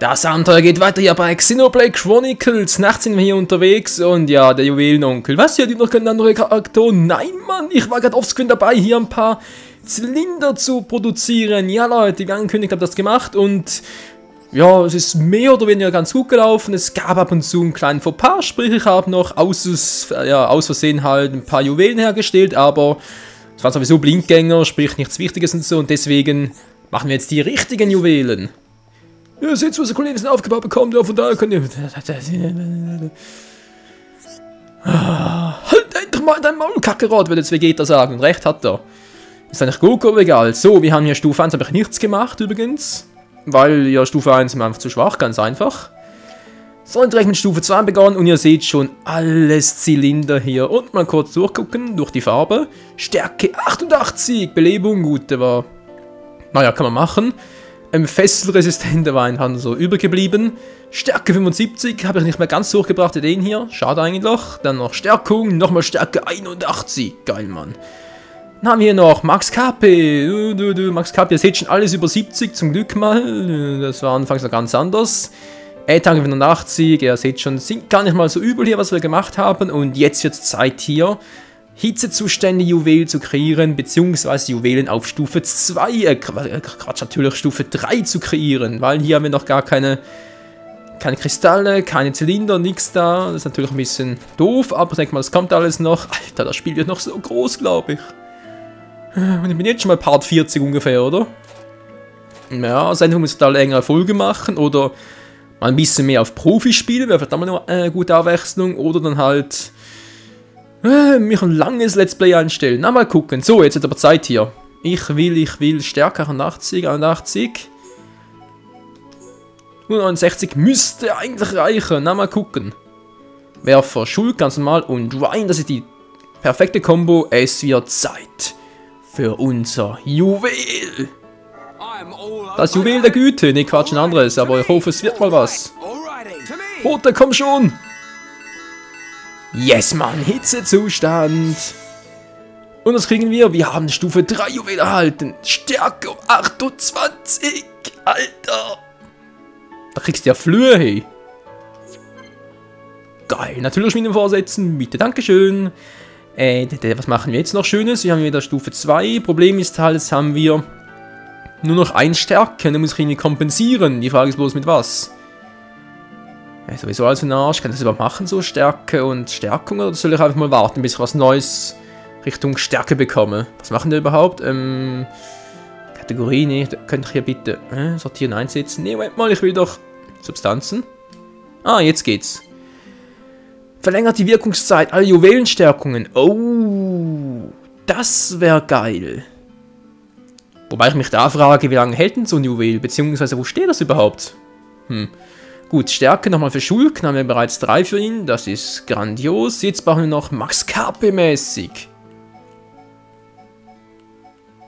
Das Abenteuer geht weiter hier bei Xenoblade Chronicles. Nachts sind wir hier unterwegs und ja, der Juwelenonkel. Was, hier hat noch kein anderer Charakter? Nein, Mann, ich war gerade offscreen dabei, hier ein paar Zylinder zu produzieren. Ja, Leute, wie angekündigt, habe das gemacht und ja, es ist mehr oder weniger ganz gut gelaufen. Es gab ab und zu einen kleinen Fauxpas, sprich, ich habe noch aus Versehen halt ein paar Juwelen hergestellt, aber es waren sowieso Blindgänger, sprich nichts Wichtiges und so und deswegen machen wir jetzt die richtigen Juwelen. Ja, seht, was der Kollege aufgebaut bekommt, ja, von daher könnt ihr... Halt endlich mal dein Maul, Kakerot, würde jetzt Vegeta sagen. Und recht hat er. Ist eigentlich gut, aber egal. So, wir haben hier Stufe 1, habe ich nichts gemacht übrigens. Weil ja Stufe 1 ist mir einfach zu schwach, ganz einfach. So, und direkt mit Stufe 2 begonnen und ihr seht schon alles Zylinder hier. Und mal kurz durchgucken, durch die Farbe. Stärke 88, Belebung, gut, der war... Naja, kann man machen. Fesselresistente war ein so übrig geblieben. Stärke 75, habe ich nicht mehr ganz durchgebracht, den hier. Schade eigentlich. Dann noch Stärkung, nochmal Stärke 81. Geil, Mann. Dann haben wir hier noch Max KP. Max KP, ihr seht schon alles über 70, zum Glück mal. Das war anfangs noch ganz anders. Tank 85, ihr seht schon, sind gar nicht mal so übel hier, was wir gemacht haben. Und jetzt wird es Zeit hier, Hitzezustände Juwelen zu kreieren, beziehungsweise Juwelen auf Stufe 2, Quatsch, natürlich Stufe 3 zu kreieren, weil hier haben wir noch gar keine Kristalle, keine Zylinder, nichts da. Das ist natürlich ein bisschen doof, aber ich denke mal, das kommt alles noch. Alter, das Spiel wird noch so groß, glaube ich. Und ich bin jetzt schon mal Part 40 ungefähr, oder? Ja, Sendung muss da längere Folge machen oder mal ein bisschen mehr auf Profi spielen, wäre vielleicht auch mal eine gute Abwechslung, oder dann halt mich ein langes Let's Play einstellen. Na, mal gucken. So, jetzt hat aber Zeit hier. Ich will Stärke 81, 81. 69 müsste eigentlich reichen. Na, mal gucken. Werfer, Schuld, ganz normal und Ryan, das ist die perfekte Kombo. Es wird Zeit für unser Juwel. Das Juwel der Güte. Ne, Quatsch, ein anderes, aber ich hoffe, es wird mal was. Roter, komm schon. Yes, Mann, Hitzezustand. Und was kriegen wir? Wir haben Stufe 3 Juwel erhalten. Stärke 28. Alter. Da kriegst du ja Flöhe, hey. Geil, natürlich mit dem Vorsetzen. Bitte, dankeschön. Was machen wir jetzt noch Schönes? Wir haben wieder Stufe 2. Problem ist halt, jetzt haben wir nur noch 1 Stärke. Dann muss ich irgendwie kompensieren. Die Frage ist bloß mit was. Ja, sowieso alles für den Arsch. Kann ich das überhaupt machen, so Stärke und Stärkung? Oder soll ich einfach mal warten, bis ich was Neues Richtung Stärke bekomme? Was machen wir überhaupt? Kategorie, ne, könnte ich hier bitte sortieren, einsetzen. Ne, Moment mal, ich will doch Substanzen. Ah, jetzt geht's. Verlängert die Wirkungszeit aller Juwelenstärkungen. Oh, das wäre geil. Wobei ich mich da frage, wie lange hält denn so ein Juwel? Beziehungsweise, wo steht das überhaupt? Gut, Stärke nochmal für Schulk, haben wir bereits 3 für ihn, das ist grandios. Jetzt brauchen wir noch Max KP mäßig.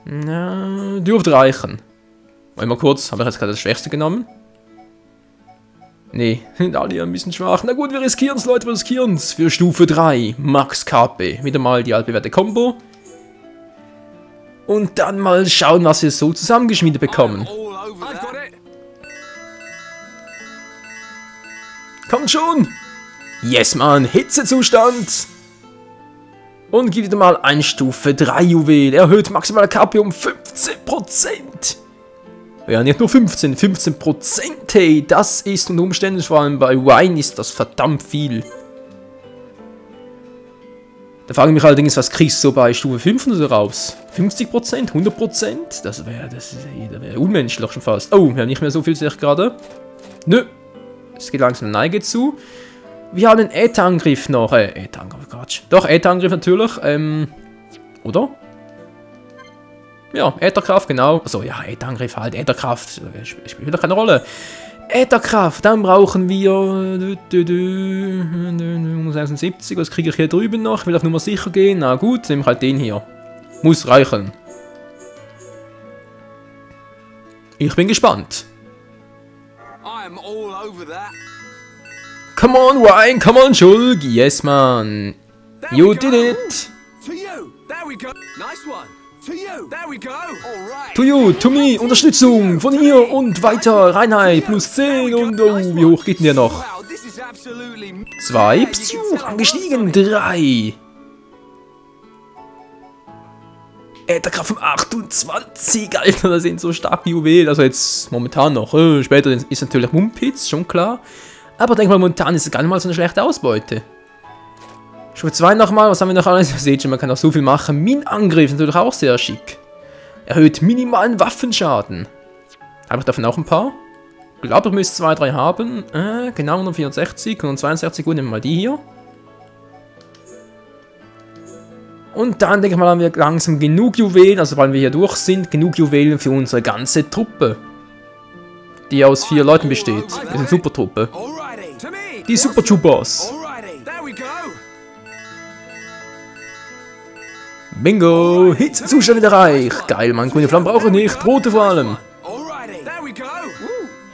Na, dürfte reichen. Mal kurz, habe ich jetzt gerade das Schwächste genommen? Nee, sind alle ein bisschen schwach. Na gut, wir riskieren es, Leute, wir riskieren es. Für Stufe 3, Max KP. Wieder mal die altbewährte Combo. Und dann mal schauen, was wir so zusammengeschmiedet bekommen. Kommt schon! Yes, Mann, Hitzezustand! Und gibt wieder mal ein Stufe 3 Juwel. Erhöht maximale KP um 15%. Ja, nicht nur 15, 15%, hey. Das ist unter Umständen, vor allem bei Wine, ist das verdammt viel. Da frage ich mich allerdings, was kriegst du so bei Stufe 5 oder so raus? 50%? 100%? Das wäre unmenschlich schon fast. Oh, wir haben nicht mehr so viel, sehe ich gerade. Nö. Es geht langsam Neige zu. Wir haben einen Ätherangriff noch. Ätherangriff, Quatsch. Doch, Ätherangriff natürlich. Oder? Ja, Ätherkraft, genau. Also ja, Ätherangriff halt, Ätherkraft. Spielt wieder keine Rolle. Ätherkraft, dann brauchen wir 76. Was kriege ich hier drüben noch? Ich will auf Nummer sicher gehen. Na gut, nehme ich halt den hier. Muss reichen. Ich bin gespannt. Come on, Ryan, come on, Schulk. Yes, man. You did it. To you, to me, Unterstützung von hier und weiter, Reinheit, plus 10 und oh, wie hoch geht denn der noch? 2, Psiu, angestiegen, 3. Ätherkraft von 28, Alter, das sind so starke Juwelen, also jetzt momentan noch, später ist natürlich Mumpitz, schon klar. Aber denk mal, momentan ist es gar nicht mal so eine schlechte Ausbeute. Stufe 2 nochmal, was haben wir noch alles? Ihr seht schon, man kann auch so viel machen. Minenangriff ist natürlich auch sehr schick. Erhöht minimalen Waffenschaden. Habe ich davon auch ein paar? Ich glaube, ich müsste 2, 3 haben. Genau, 164, 162, gut, nehmen wir mal die hier. Und dann, denke ich mal, haben wir langsam genug Juwelen, also weil wir hier durch sind, genug Juwelen für unsere ganze Truppe. Die aus 4 Leuten besteht. Das ist eine Supertruppe. Die Super Chupas. Bingo! Hitzezustand wieder reich! Geil, man, grüne Flammen brauche ich nicht, rote vor allem.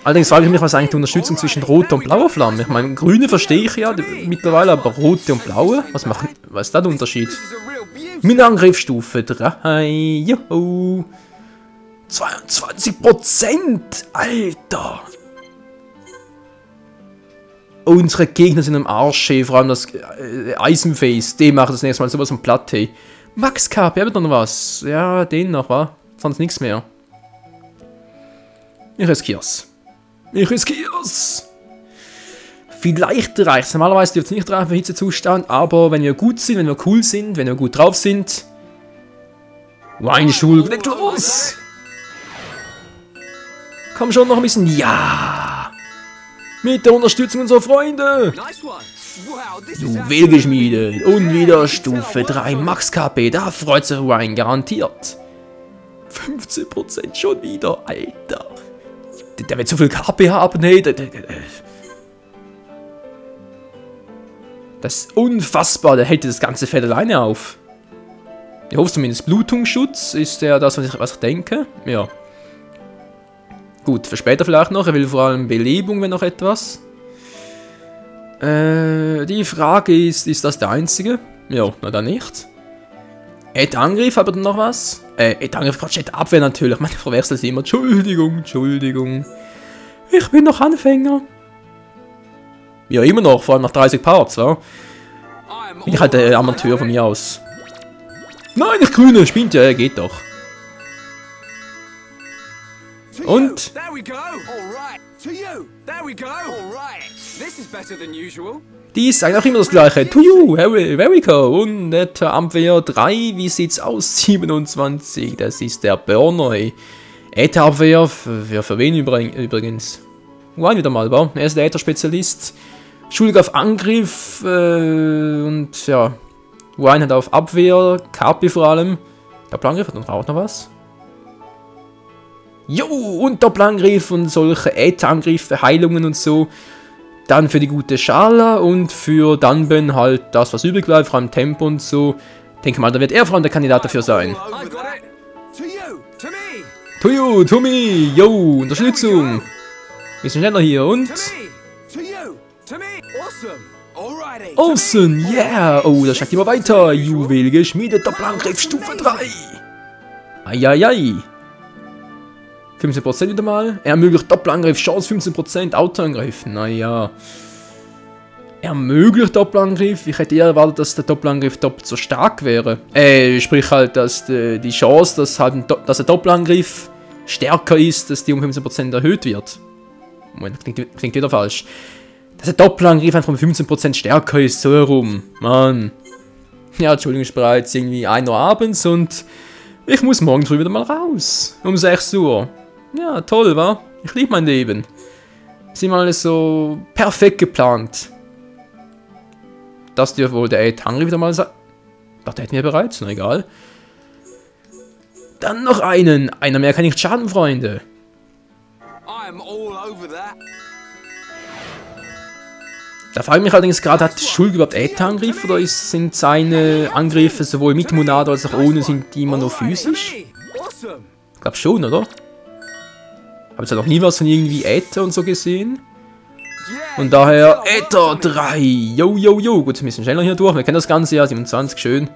Allerdings frage ich mich, was eigentlich die Unterstützung zwischen roter und blauer Flamme. Ich meine, grüne verstehe ich ja mittlerweile, aber rote und blaue? Was ist da der Unterschied? Minenangriffsstufe 3, juhu! 22%! Alter! Unsere Gegner sind am Arsch, vor allem das Eisenface, den macht das nächste Mal sowas von platt, hey. Max KP, habt ihr noch was? Ja, den noch, wa? Sonst nichts mehr. Ich riskier's. Ich riskier's! Vielleicht reicht es. Normalerweise dürfte es nicht reichen für Hitzezustand, aber wenn wir gut sind, wenn wir cool sind, wenn wir gut drauf sind. Weinschul, leg los! Komm schon noch ein bisschen. Ja! Mit der Unterstützung unserer Freunde! Juwel geschmiedet und wieder Stufe 3 Max KP, da freut sich Ryan garantiert. 15% schon wieder, Alter. Der wird so viel KP haben, hey. Das ist unfassbar, der hält das ganze Feld alleine auf. Ich hoffe zumindest Blutungsschutz ist ja das, was ich denke. Ja. Gut, für später vielleicht noch. Er will vor allem Belebung, wenn noch etwas. Die Frage ist das der einzige? Ja, na dann nicht. Angriff, aber dann noch was? Angriff, Quatsch, Abwehr natürlich. Meine verwechselt sie immer. Entschuldigung, Entschuldigung. Ich bin noch Anfänger. Ja, immer noch, vor allem nach 30 Parts, wa? Bin ich halt der Amateur von mir aus. Nein, nicht grüne, spinnt ja, geht doch. Und? Die ist eigentlich auch immer das gleiche. To you, very go. Und der Abwehr 3, wie sieht's aus? 27, das ist der Burner. Ätherabwehr, für wen übrigens? One wieder mal, wa? Er ist der Äther-Spezialist. Schuldig auf Angriff und ja. One hat auf Abwehr, KP vor allem. Doppelangriff hat auch noch was. Jo, und Doppelangriff und solche Ätherangriffe, Heilungen und so. Dann für die gute Schala und für Dunban halt das, was übrig bleibt, vor allem Tempo und so. Denke mal, da wird er vor allem der Kandidat dafür sein. To you, to me, yo, Unterstützung. Bisschen schneller hier und... Awesome, yeah. Oh, das steigt immer weiter. Juwel geschmiedet, Doppelangriff, Stufe 3. Eieiei. 15% wieder mal. Ermöglicht Doppelangriff, Chance 15%, Autoangriff. Naja. Ermöglicht Doppelangriff. Ich hätte eher erwartet, dass der Doppelangriff doppelt so stark wäre. Sprich halt, dass die Chance, dass der Doppelangriff stärker ist, dass die um 15% erhöht wird. Moment, klingt wieder falsch. Dass der Doppelangriff einfach um 15% stärker ist, so herum. Mann. Ja, Entschuldigung, ich bin bereits irgendwie 1 Uhr abends und ich muss morgen früh wieder mal raus. Um 6 Uhr. Ja, toll, wa? Ich liebe mein Leben. Sind wir alles so perfekt geplant. Das dürfte wohl der Angriff wieder mal sein. Ach, der hätten wir bereits, na egal. Dann noch einen. Einer mehr kann nicht schaden, Freunde. Da frage ich mich allerdings gerade, hat Schulg überhaupt Angriff oder sind seine Angriffe sowohl mit Monado als auch ohne, sind die immer nur physisch? Ich glaube schon, oder? Habe jetzt ja noch nie was von irgendwie Äther und so gesehen. Und daher Äther 3. Yo, yo, yo. Gut, ein bisschen schneller hier durch. Wir kennen das Ganze ja. 27, schön.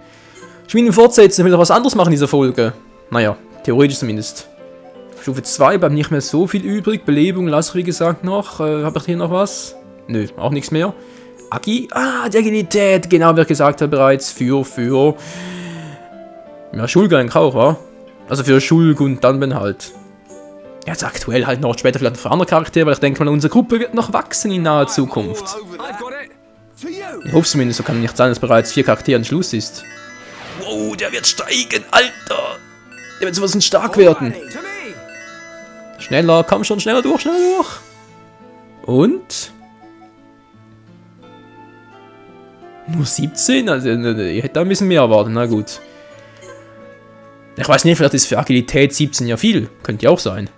Ich will ihn fortsetzen. Ich will noch was anderes machen in dieser Folge. Naja, theoretisch zumindest. Stufe 2 bleibt nicht mehr so viel übrig. Belebung lasse ich wie gesagt noch. Habe ich hier noch was? Nö, auch nichts mehr. Agi? Ah, die Agilität. Genau, wie ich gesagt habe bereits. Für... Ja, Schulgang auch, wa? Also für Schulg und dann halt. Jetzt aktuell halt noch, später vielleicht für andere Charaktere, weil ich denke mal, unsere Gruppe wird noch wachsen in naher Zukunft. Ich hoffe zumindest, so kann nicht sein, dass bereits 4 Charaktere Schluss ist. Wow, der wird steigen, Alter! Der wird sowas stark werden. Schneller, komm schon, schneller durch, schneller durch. Und? Nur 17? Also, ich hätte da ein bisschen mehr erwartet, na gut. Ich weiß nicht, vielleicht ist für Agilität 17 ja viel. Könnte ja auch sein.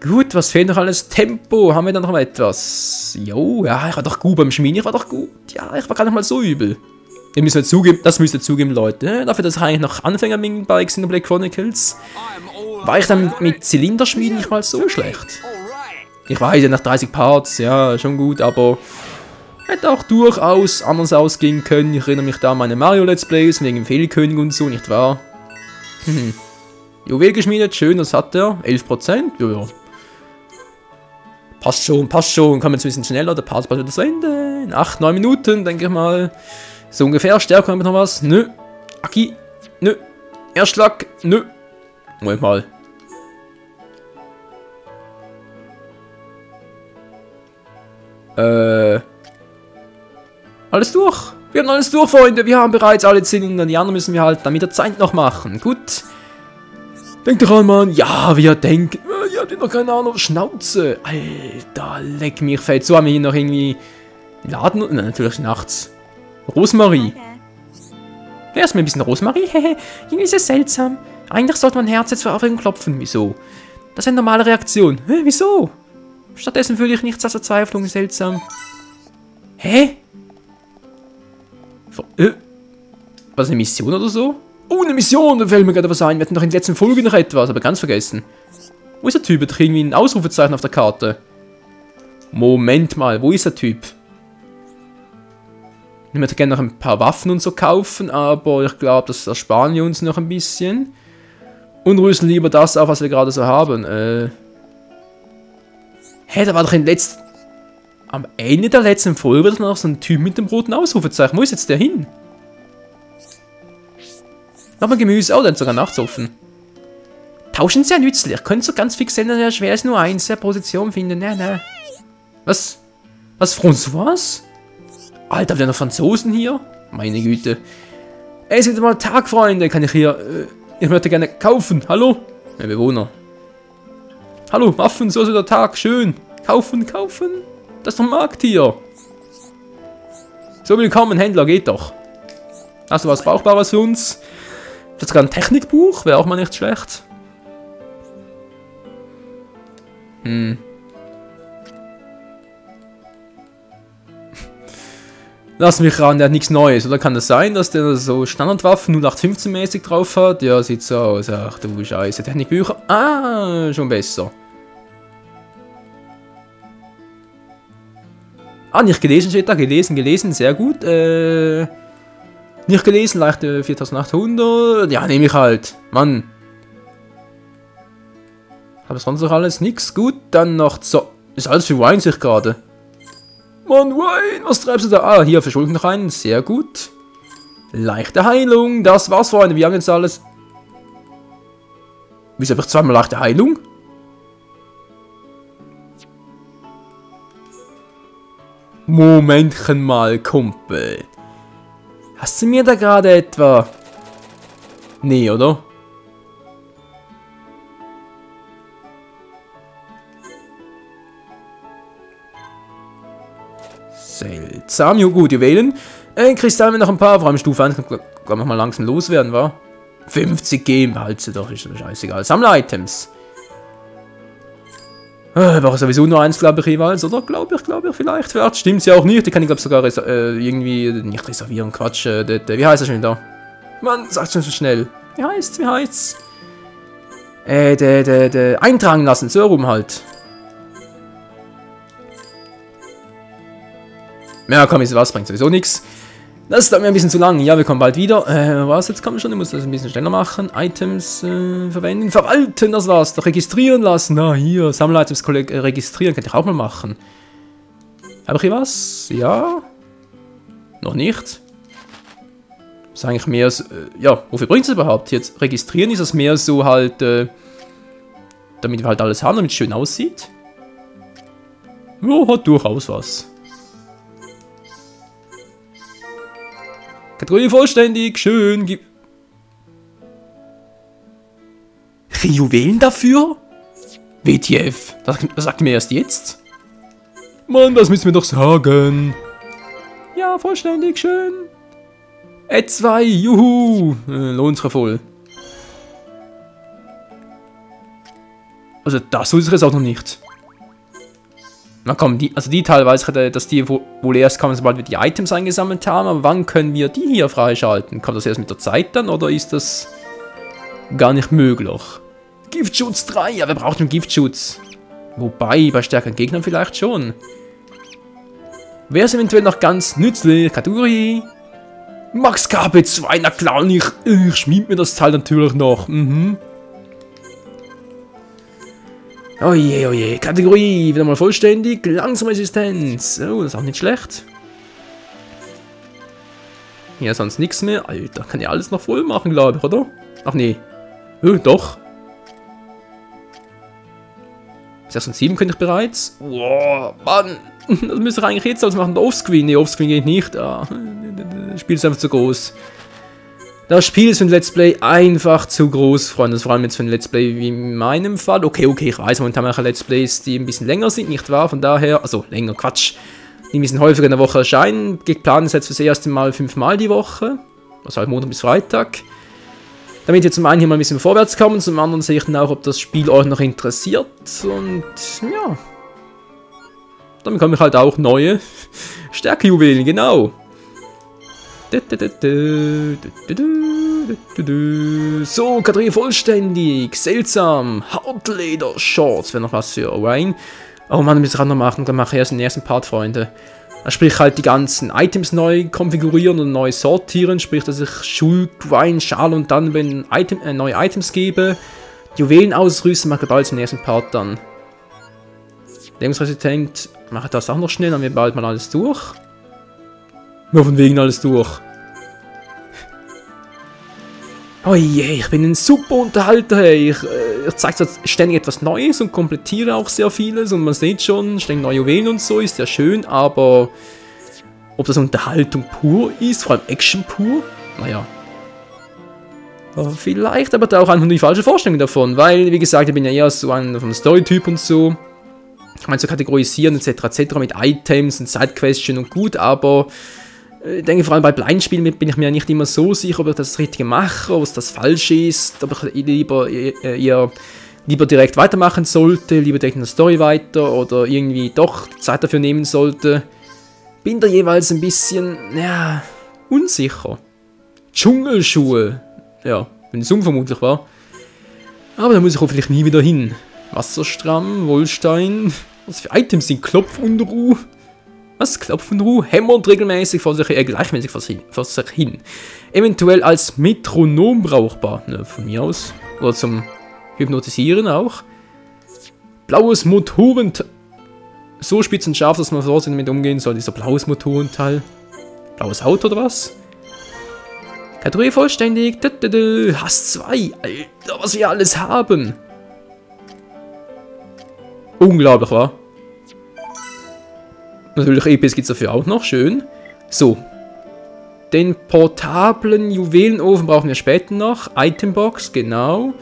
Gut, was fehlt noch alles? Tempo, haben wir da noch mal etwas? Jo, ja, ich war doch gut beim Schmieden, ich war doch gut. Ja, ich war gar nicht mal so übel. Ihr müsst zugeben, das müsst ihr zugeben, Leute. Dafür, dass ich eigentlich noch Anfänger mit bei Xenoblade Chronicles, war ich dann mit Zylinderschmieden nicht mal so schlecht. Ich weiß ja, nach 30 Parts, ja, schon gut, aber hätte auch durchaus anders ausgehen können. Ich erinnere mich da an meine Mario-Let's Plays wegen dem Fehlkönig und so, nicht wahr? Juwel geschmiedet, schön, das hat er. 11%, ja. Passt schon, kommen jetzt ein bisschen schneller, der Part bald wieder zu Ende. In 8, 9 Minuten, denke ich mal. So ungefähr, Stärke haben wir noch was. Nö. Aki, nö. Erstschlag, nö. Moment mal. Alles durch. Wir haben alles durch, Freunde. Wir haben bereits alle Zylinder. Die anderen müssen wir halt dann mit der Zeit noch machen. Gut. Denkt doch an, Mann. Ja, wir denken. Ihr habt noch keine Ahnung. Schnauze. Alter, leck mich fett. So haben wir hier noch irgendwie Laden. Nein, natürlich nachts. Rosmarie. Erstmal ein bisschen Rosmarie. Hehe. Irgendwie ist es seltsam. Eigentlich sollte mein Herz jetzt vor Aufregung klopfen. Wieso? Das ist eine normale Reaktion. Hä, wieso? Stattdessen fühle ich nichts als Verzweiflung. Seltsam. Hä? Was, eine Mission oder so? Oh, eine Mission, da fällt mir gerade was ein. Wir hatten doch in der letzten Folge noch etwas, aber ganz vergessen. Wo ist der Typ? Hat doch irgendwie ein Ausrufezeichen auf der Karte. Moment mal, wo ist der Typ? Ich möchte gerne noch ein paar Waffen und so kaufen, aber ich glaube, das ersparen wir uns noch ein bisschen. Und rüsten lieber das auf, was wir gerade so haben. Hä, da war doch am Ende der letzten Folge war doch noch so ein Typ mit dem roten Ausrufezeichen. Wo ist jetzt der hin? Nochmal Gemüse. Oh, der hat sogar nachts offen. Tauschen sehr nützlich. Könnt so ganz fix sehen, dass schwer ist nur eins der Position finden. Ne. Was? Was, François? Alter, habt ihr noch Franzosen hier? Meine Güte. Es ist mal Tag, Freunde. Kann ich hier... ich möchte gerne kaufen. Hallo? Mein Bewohner. Hallo, Waffen, so ist der Tag. Schön. Kaufen. Das ist doch ein Markt hier. So, willkommen, Händler, geht doch. Hast du was Brauchbares für uns? Das ist sogar ein Technikbuch, wäre auch mal nicht schlecht. Lass mich ran, der hat nichts Neues. Oder kann das sein, dass der so Standardwaffen 0815-mäßig drauf hat? Ja, sieht so aus. Ach du Scheiße. Technikbücher. Ah, schon besser. Ah, nicht gelesen steht da. Gelesen. Sehr gut. Nicht gelesen, leichte 4800. Ja, nehme ich halt. Mann. Habe sonst noch alles? Nix. Gut, dann noch so. Ist alles für Wine sich gerade. Mann, Wine, was treibst du da? Ah, hier verschulden noch einen. Sehr gut. Leichte Heilung. Das war's, Freunde. Wir haben jetzt alles. Wieso habe ich zweimal leichte Heilung? Momentchen mal, Kumpel. Hast du mir da gerade etwa... Nee, oder? Seltsam. Jo, gut, Juwelen. Kristall wir noch ein paar. Vor allem Stufe 1 kann man mal langsam loswerden, wa? 50 geben, halt sie doch, ist doch scheißegal. Sammler-Items. War sowieso nur eins, glaube ich, jeweils, oder? Glaube ich, vielleicht. Vielleicht stimmt es ja auch nicht. Die kann ich, glaube ich, sogar irgendwie nicht reservieren. Quatsch. Wie heißt er schon da? Mann, sagt schon so schnell. Wie heißt's? Eintragen lassen, so rum halt. Ja, komm, was bringt sowieso nichts. Das dauert mir ein bisschen zu lang. Ja, wir kommen bald wieder. Was, jetzt kommen wir schon. Ich muss das ein bisschen schneller machen. Items verwenden. Verwalten, das war's. Doch registrieren lassen. Na, hier. Sammler-Items registrieren. Könnte ich auch mal machen. Habe ich hier was? Ja. Noch nicht. Das ist eigentlich mehr so, ja, wofür bringt es überhaupt? Jetzt registrieren ist das mehr so halt, damit wir halt alles haben, damit es schön aussieht. Ja, hat durchaus was. Kategorie vollständig, schön. Juwelen dafür? WTF, das sagt mir erst jetzt. Mann, das müssen wir doch sagen. Ja, vollständig, schön. E2, juhu. Lohnt sich voll. Also das wusste ich jetzt auch noch nicht. Na komm, die teilweise, dass die wohl erst kommen, sobald wir die Items eingesammelt haben. Aber wann können wir die hier freischalten? Kommt das erst mit der Zeit dann oder ist das gar nicht möglich? Giftschutz 3, ja, wer braucht einen Giftschutz? Wobei, bei stärkeren Gegnern vielleicht schon. Wäre es eventuell noch ganz nützlich? Kategorie Max KP 2, na klar, ich schmied mir das Teil natürlich noch. Oje, oje. Kategorie, wieder mal vollständig. Langsame Resistenz. Oh, das ist auch nicht schlecht. Hier sonst nichts mehr. Alter, kann ja alles noch voll machen, glaube ich, oder? Ach nee. Doch. 6 und 7 könnte ich bereits. Wow, Mann. Das müsste ich eigentlich jetzt alles machen. Offscreen. Nee, Offscreen geht nicht. Ah, das Spiel ist einfach zu groß. Das Spiel ist für ein Let's Play einfach zu groß, Freunde. Vor allem jetzt für ein Let's Play wie in meinem Fall. Okay, ich weiß, momentan mache ich Let's Plays, die ein bisschen länger sind, nicht wahr? Von daher, also länger, Quatsch. Die ein bisschen häufiger in der Woche erscheinen. Geplant ist jetzt für das erste Mal 5-mal die Woche. Also halt Montag bis Freitag. Damit wir zum einen hier mal ein bisschen vorwärts kommen, zum anderen sehe ich dann auch, ob das Spiel euch noch interessiert. Und ja. Dann bekomme ich halt auch neue Stärkejuwelen, genau. So, Kategorie vollständig. Seltsam. Hartleder Shorts. Wäre noch was für Orion. Oh Mann, muss ich auch noch machen. Dann mache ich erst den ersten Part, Freunde. Sprich halt die ganzen Items neu konfigurieren und neu sortieren. Sprich, dass ich Schuld, Wein, Schal und dann, wenn neue Items gebe, Juwelen ausrüsten, mache ich bald den ersten Part dann. Lebensresistent, mache ich das auch noch schnell, dann haben wir bald mal alles durch. Nur von wegen alles durch. Oh je, ich bin ein super Unterhalter, hey. Ich zeige ständig etwas Neues und komplettiere auch sehr vieles. Und man sieht schon, ständig neue Juwelen und so, ist ja schön, aber ob das Unterhaltung pur ist, vor allem Action pur, naja. Vielleicht aber da auch einfach nur die falsche Vorstellung davon, weil, wie gesagt, ich bin ja eher so ein vom Story-Typ und so. Ich meine, zu kategorisieren etc. mit Items und Sidequestion und gut, aber ich denke, vor allem bei Blindspielen bin ich mir nicht immer so sicher, ob ich das Richtige mache, ob es das falsch ist, ob ich lieber direkt weitermachen sollte, lieber direkt in der Story weiter oder irgendwie doch Zeit dafür nehmen sollte. Bin da jeweils ein bisschen, ja, unsicher. Dschungelschuhe. Ja, wenn es unvermutlich war. Aber da muss ich hoffentlich nie wieder hin. Wasserstramm, Wollstein. Was für Items sind Klopf und Ruhe? Was? Klopf und Ruhe? Hämmert regelmäßig gleichmäßig vor sich hin. Eventuell als Metronom brauchbar. Ne, von mir aus. Oder zum Hypnotisieren auch. Blaues Motorenteil. So spitz und scharf, dass man vorsichtig damit umgehen soll. Dieser blaues Motorenteil. Blaues Auto oder was? Kategorie vollständig. Hass 2. Alter, was wir alles haben. Unglaublich, wa? Natürlich, EPs gibt es dafür auch noch. Schön. So. Den portablen Juwelenofen brauchen wir später noch. Itembox, genau.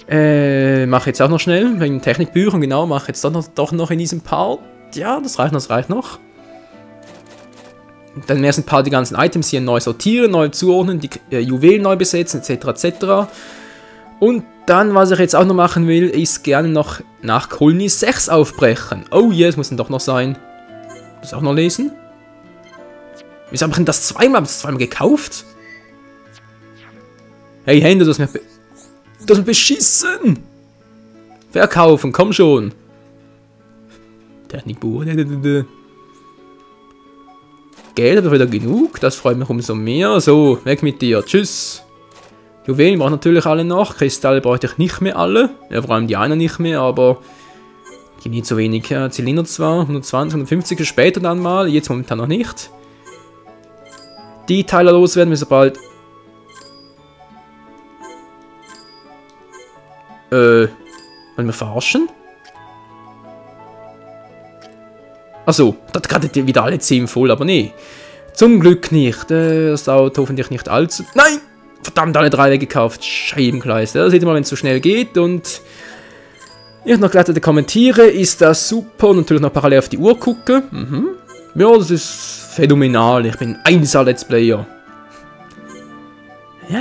Mache ich jetzt auch noch schnell. Wegen Technikbüchern, genau. Mache jetzt doch noch in diesem Part. Ja, das reicht noch. Dann im ersten Part die ganzen Items hier neu sortieren, neu zuordnen, die Juwelen neu besetzen, etc. etc. Und dann, was ich jetzt auch noch machen will, ist gerne noch nach Koloni 6 aufbrechen. Oh yeah, das muss dann doch noch sein. Das auch noch lesen. Wieso habe ich denn das zweimal? Habe ich das zweimal gekauft? Hey, Hände, das ist mir beschissen! Verkaufen, komm schon! Technikbuch. Geld habe ich wieder genug. Das freut mich umso mehr. So, weg mit dir. Tschüss. Juwelen brauche ich natürlich alle noch. Kristalle brauche ich nicht mehr alle. Ja, vor allem die einen nicht mehr, aber die nicht so wenig. Ja, Zylinder zwar. 120, 150 später dann mal. Jetzt momentan noch nicht. Die Teile loswerden wir sobald. Wollen wir verarschen? Achso, das gerade wieder alle 10 voll, aber nee. Zum Glück nicht. Das dauert hoffentlich nicht allzu... Nein! Verdammt, alle 3 weggekauft. Scheibenkleis. Da seht ihr mal, wenn es so schnell geht. Und ich noch gleich kommentiere. Ist das super? Und natürlich noch parallel auf die Uhr gucken. Mhm. Ja, das ist phänomenal. Ich bin ein 1er-Let's Player.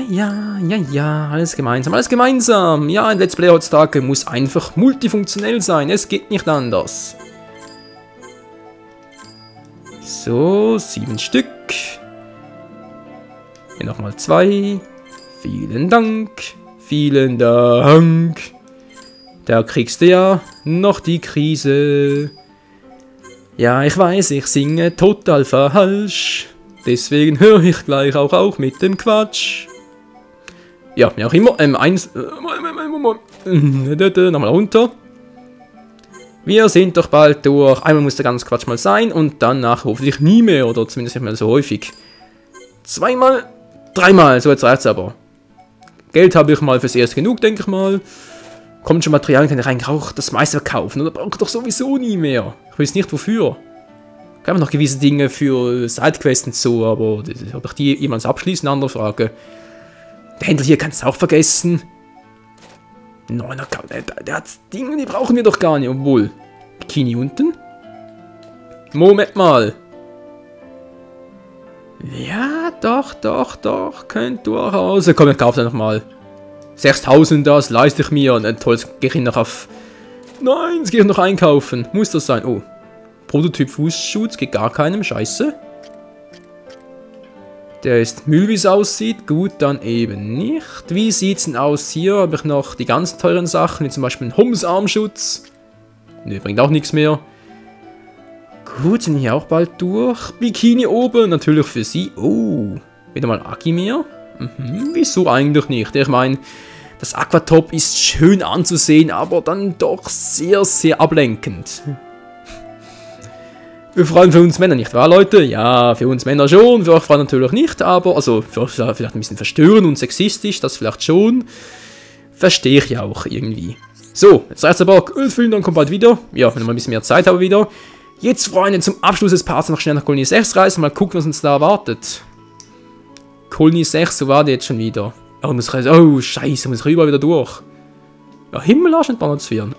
Ja. Alles gemeinsam. Alles gemeinsam. Ja, ein Let's Player heutzutage muss einfach multifunktionell sein. Es geht nicht anders. So, 7 Stück. Hier nochmal 2. Vielen Dank. Vielen Dank. Da kriegst du ja noch die Krise. Ja, ich weiß, ich singe total falsch. Deswegen höre ich gleich auch mit dem Quatsch. Ja, wie auch immer. Nochmal runter. Wir sind doch bald durch. Einmal muss der ganze Quatsch mal sein und danach hoffentlich nie mehr. Oder zumindest nicht mehr so häufig. 2-mal, 3-mal. So, jetzt reicht's aber. Geld habe ich mal fürs erste genug, denke ich mal. Kommt schon Materialien, kann ich eigentlich auch das meiste verkaufen. Oder brauche ich doch sowieso nie mehr. Ich weiß nicht wofür. Ich habe noch gewisse Dinge für Sidequests und so, aber ob ich die jemals abschließen, andere Frage. Der Händler hier kann es auch vergessen. Nein, der hat Dinge, die brauchen wir doch gar nicht. Obwohl, Bikini unten? Moment mal. Ja, doch. Könnt durchaus. Komm, ich kaufe einfach mal. 6000, das leiste ich mir. Und toll, jetzt gehe ich noch auf... Nein, jetzt gehe ich noch einkaufen. Muss das sein? Oh. Prototyp Fußschutz geht gar keinem. Scheiße. Der ist Müll, wie es aussieht. Gut, dann eben nicht. Wie sieht es denn aus hier? Habe ich noch die ganz teuren Sachen, wie zum Beispiel einen Humms-Armschutz. Ne, bringt auch nichts mehr. Gut, sind hier auch bald durch. Bikini oben, natürlich für sie. Oh, wieder mal Agimir. Wieso eigentlich nicht? Ich meine, das Aquatop ist schön anzusehen, aber dann doch sehr, sehr ablenkend. Vor allem für uns Männer, nicht wahr, Leute? Ja, für uns Männer schon, für euch Frauen natürlich nicht, aber, also, für euch vielleicht ein bisschen verstörend und sexistisch, das vielleicht schon. Verstehe ich ja auch irgendwie. So, jetzt reicht's aber auch Öl füllen, dann kommt bald wieder. Ja, wenn wir mal ein bisschen mehr Zeit haben wieder. Jetzt, Freunde, zum Abschluss des Parts noch schnell nach Kolonie 6 reisen, mal gucken, was uns da erwartet. Kolonie 6, so war die jetzt schon wieder. Oh, scheiße, muss ich überall wieder durch. Ja, Himmelarsch und Bannersphären.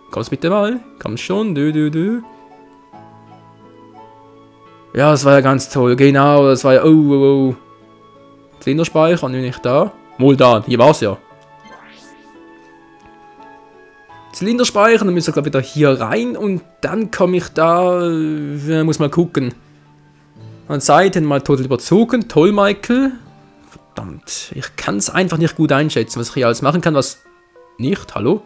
Kommst bitte mal? Komm schon, Ja, das war ja ganz toll, genau, das war ja, oh. Zylinderspeicher, nicht da. Wohl da, hier war's ja. Zylinderspeicher, dann müssen wir, glaube ich, wieder hier rein und dann komme ich da, muss mal gucken. An Seiten mal total überzogen, toll, Michael. Verdammt, ich kann es einfach nicht gut einschätzen, was ich hier alles machen kann, was nicht, hallo?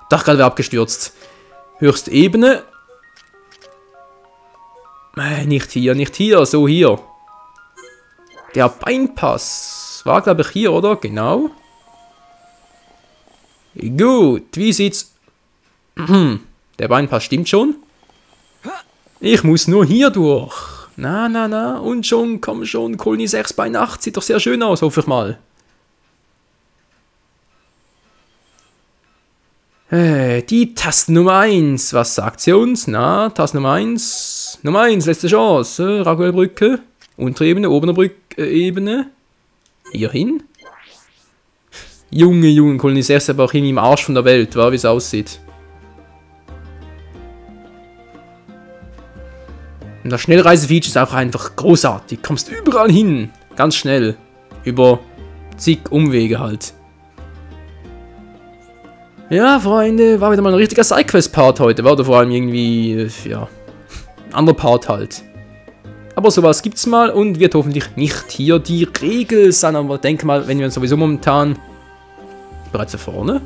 Dach gerade wieder abgestürzt. Höchste Ebene. Nicht hier, so hier. Der Beinpass war, glaube ich, hier, oder? Genau. Gut, wie sieht's... Der Beinpass stimmt schon. Ich muss nur hier durch. Na. Und schon, komm schon, Kolonie 6 bei Nacht. Sieht doch sehr schön aus, hoffe ich mal. Die Taste Nummer 1. Was sagt sie uns? Na, Taste Nummer 1. Nummer 1, letzte Chance. Raguelbrücke. Unterebene, obere Ebene. Hier hin. Junge, Kolonie 6 aber auch irgendwie im Arsch von der Welt, wie es aussieht. Und das Schnellreise-Feature ist auch einfach großartig. Kommst überall hin. Ganz schnell. Über zig Umwege halt. Ja, Freunde, war wieder mal ein richtiger Sidequest-Part heute. War da vor allem irgendwie, ja, ein anderer Part halt. Aber sowas gibt's mal und wird hoffentlich nicht hier die Regel sein. Aber denke mal, wenn wir uns sowieso momentan... Bereits da vorne?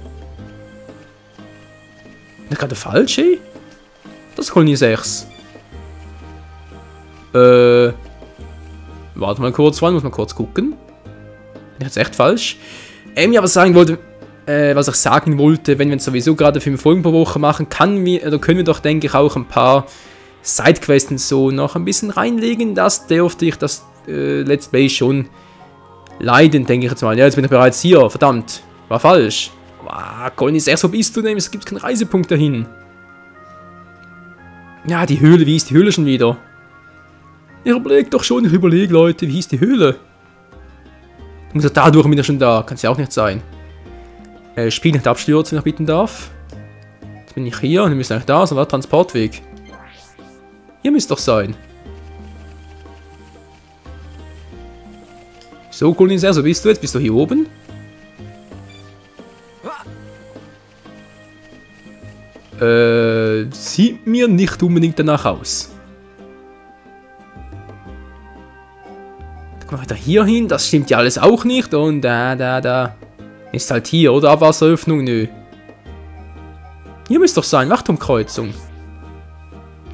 Ist gerade falsch, ey? Das ist Kolonie 6. Warte mal kurz, muss man kurz gucken. Bin ich jetzt echt falsch? Ja, was sagen wollte, was ich sagen wollte, wenn wir jetzt sowieso gerade 5 Folgen pro Woche machen, können wir doch, denke ich, auch ein paar Sidequests so noch ein bisschen reinlegen. Das dürfte ich das Let's Play schon leiden, denke ich jetzt mal. Ja, jetzt bin ich bereits hier, verdammt, war falsch. Wow, Colony 6, wo bist du denn? Es gibt keinen Reisepunkt dahin. Ja, die Höhle, wie hieß die Höhle schon wieder? Ich überlege doch schon, Leute, wie hieß die Höhle? Ich muss ja dadurch bin ich schon da, kann es ja auch nicht sein. Spiel nicht abstürzen, wenn ich bitten darf. Jetzt bin ich hier und wir müssen eigentlich da, so war Transportweg. Hier müsste doch sein. So, Colony 6, wo bist du jetzt? Bist du hier oben? Sieht mir nicht unbedingt danach aus. Dann kommen wir wieder hier hin, das stimmt ja alles auch nicht. Und da. Ist halt hier, oder? Abwasseröffnung, nö. Hier müsste doch sein, Wachturmkreuzung.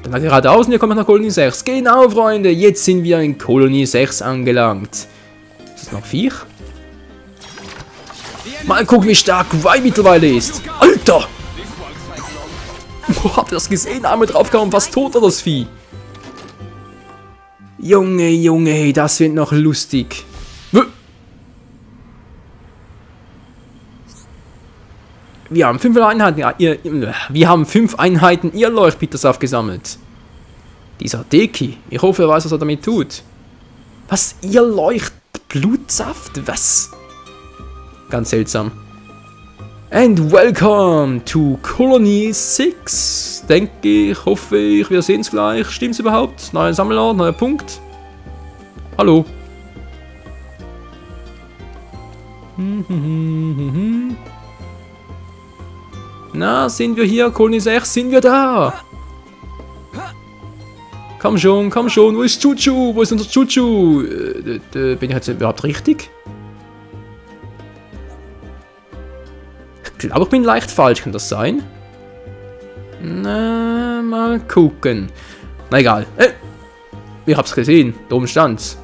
Dann mal geradeaus und hier kommt noch Colony 6. Genau, Freunde, jetzt sind wir in Colony 6 angelangt. Ist das noch Viech? Mal gucken, wie stark Y mittlerweile ist. Alter! Habt ihr das gesehen? Einmal draufgehauen, fast tot war das Vieh. Junge, das wird noch lustig. Wir haben 5 Einheiten, wir haben 5 Einheiten Irrleuchtbittersaft gesammelt. Dieser Deki, ich hoffe, er weiß, was er damit tut. Was? Irrleuchtblutsaft? Was? Ganz seltsam. And welcome to Colony 6. Denke ich, hoffe ich, wir sehen es gleich. Stimmt's überhaupt? Neuer Sammelort, neuer Punkt. Hallo. Na, sind wir hier? Colony 6, sind wir da? Komm schon, wo ist Chuchu? Wo ist unser Chuchu? Bin ich jetzt überhaupt richtig? Ich glaube, ich bin leicht falsch, kann das sein? Na, mal gucken. Na egal. Ich hab's gesehen, da oben stand's.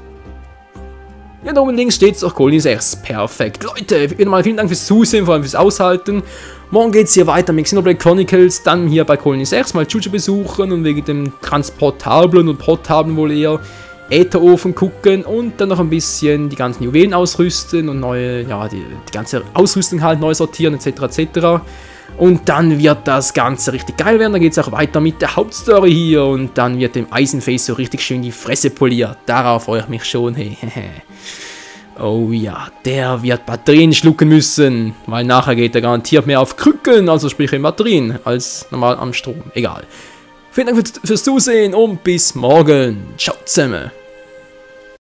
Ja, da oben links steht's auch Colony 6. Perfekt. Leute, wieder mal vielen Dank fürs Zusehen, vor allem fürs Aushalten. Morgen geht's hier weiter mit Xenoblade Chronicles, dann hier bei Colony 6 mal Chuchu besuchen und wegen dem transportablen und portablen wohl eher Ätherofen gucken und dann noch ein bisschen die ganzen Juwelen ausrüsten und neue, ja, die ganze Ausrüstung halt neu sortieren etc. etc. Und dann wird das Ganze richtig geil werden, dann geht es auch weiter mit der Hauptstory hier und dann wird dem Eisenface so richtig schön die Fresse poliert. Darauf freue ich mich schon, hey. Oh ja, der wird Batterien schlucken müssen, weil nachher geht er garantiert mehr auf Krücken, also sprich in Batterien, als normal am Strom. Egal. Vielen Dank fürs Zusehen und bis morgen. Ciao zusammen.